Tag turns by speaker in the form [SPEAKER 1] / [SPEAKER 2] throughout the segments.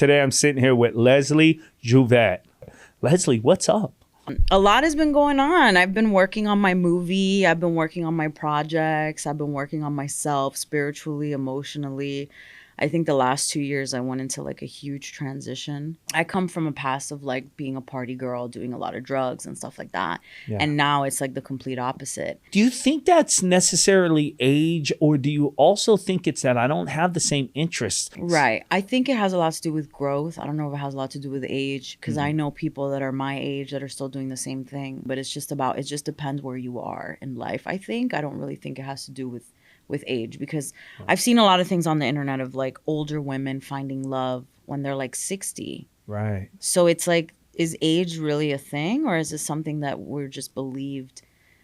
[SPEAKER 1] Today I'm sitting here with Leslie Lluvet. Leslie, what's up?
[SPEAKER 2] A lot has been going on. I've been working on my movie. I've been working on my projects. I've been working on myself spiritually, emotionally. I think the last 2 years I went into like a huge transition. I come from a past of like being a party girl, doing a lot of drugs and stuff like that. Yeah. And now it's like the complete opposite.
[SPEAKER 1] Do you think that's necessarily age, or do you also think it's that I don't have the same interests?
[SPEAKER 2] Right. I think it has a lot to do with growth. I don't know if it has a lot to do with age, because I know people that are my age that are still doing the same thing. But it just depends where you are in life. I don't really think it has to do with age, because I've seen a lot of things on the internet of like older women finding love when they're like 60.
[SPEAKER 1] Right.
[SPEAKER 2] So it's like, is age really a thing, or is it something that we're just believed,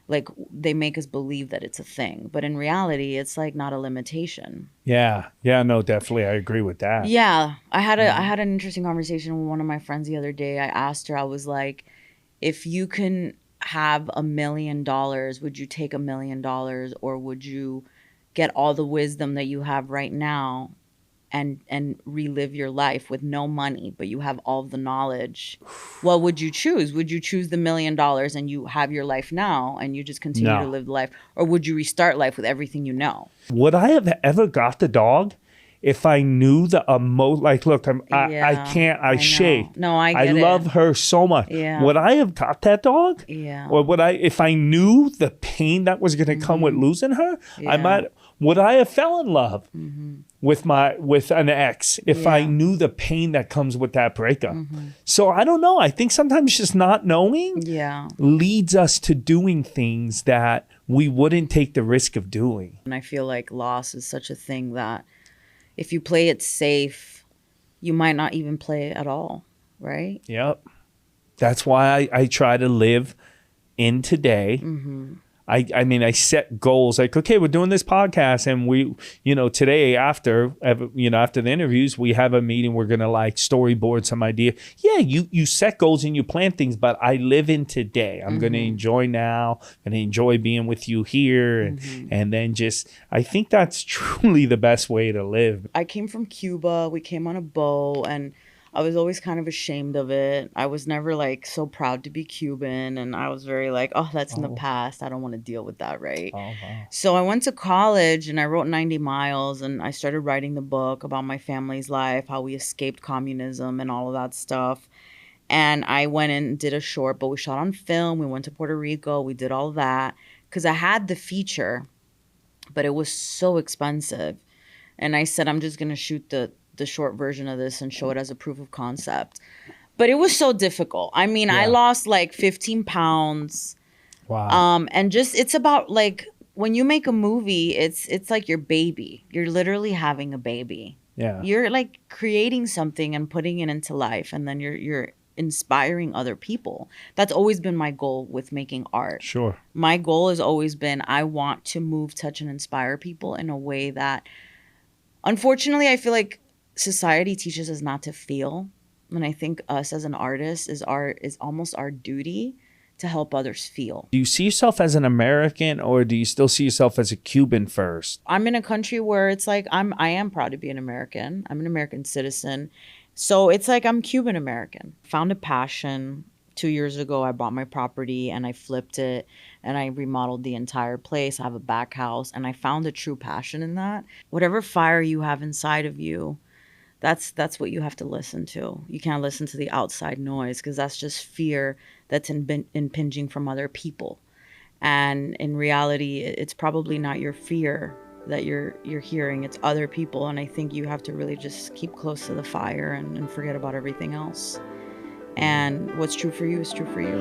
[SPEAKER 2] like they make us believe that it's a thing, but in reality it's like not a limitation.
[SPEAKER 1] Yeah, no, definitely, I agree with that.
[SPEAKER 2] Yeah, I had an interesting conversation with one of my friends the other day. I asked her, I was like, if you can have $1 million, would you take $1 million, or would you get all the wisdom that you have right now and relive your life with no money, but you have all the knowledge? What would you choose? Would you choose the $1 million and you have your life now and you just continue to live life? Or would you restart life with everything you know?
[SPEAKER 1] Would I have ever got the dog if I knew the look, I shake.
[SPEAKER 2] No, I get it.
[SPEAKER 1] I love her so much.
[SPEAKER 2] Yeah.
[SPEAKER 1] Would I have got that dog?
[SPEAKER 2] Yeah.
[SPEAKER 1] Or if I knew the pain that was going to come with losing her,
[SPEAKER 2] Yeah.
[SPEAKER 1] Would I have fell in love with an ex if I knew the pain that comes with that breakup? So I don't know. I think sometimes just not knowing leads us to doing things that we wouldn't take the risk of doing.
[SPEAKER 2] And I feel like loss is such a thing that if you play it safe, you might not even play it at all, right?
[SPEAKER 1] Yep. That's why I try to live in today. I mean, I set goals like, okay, we're doing this podcast, and we, today after the interviews, we have a meeting. We're going to like storyboard some idea. Yeah, you set goals and you plan things, but I live in today. I'm going to enjoy now and enjoy being with you here. And then I think that's truly the best way to live.
[SPEAKER 2] I came from Cuba. We came on a boat, and I was always kind of ashamed of it. I was never like so proud to be Cuban, and I was very like, oh, that's in the past. I don't want to deal with that, right?
[SPEAKER 1] Oh, wow.
[SPEAKER 2] So I went to college and I wrote 90 Miles, and I started writing the book about my family's life, how we escaped communism and all of that stuff. And I went and did a short, but we shot on film. We went to Puerto Rico. We did all that because I had the feature, but it was so expensive. And I said, I'm just going to shoot the short version of this and show it as a proof of concept. But it was so difficult. I mean, I lost like 15 pounds.
[SPEAKER 1] Wow.
[SPEAKER 2] And it's about like, when you make a movie, it's like your baby. You're literally having a baby.
[SPEAKER 1] Yeah.
[SPEAKER 2] You're like creating something and putting it into life, and then you're inspiring other people. That's always been my goal with making art.
[SPEAKER 1] Sure.
[SPEAKER 2] My goal has always been, I want to move, touch, and inspire people in a way that, unfortunately, I feel like society teaches us not to feel. And I think us as an artist is almost our duty to help others feel.
[SPEAKER 1] Do you see yourself as an American, or do you still see yourself as a Cuban first?
[SPEAKER 2] I'm in a country where it's like I am proud to be an American. I'm an American citizen. So it's like I'm Cuban American. Found a passion. 2 years ago, I bought my property and I flipped it and I remodeled the entire place. I have a back house, and I found a true passion in that. Whatever fire you have inside of you, that's what you have to listen to. You can't listen to the outside noise, because that's just fear that's impinging from other people. And in reality, it's probably not your fear that you're hearing, it's other people. And I think you have to really just keep close to the fire and forget about everything else. And what's true for you is true for you.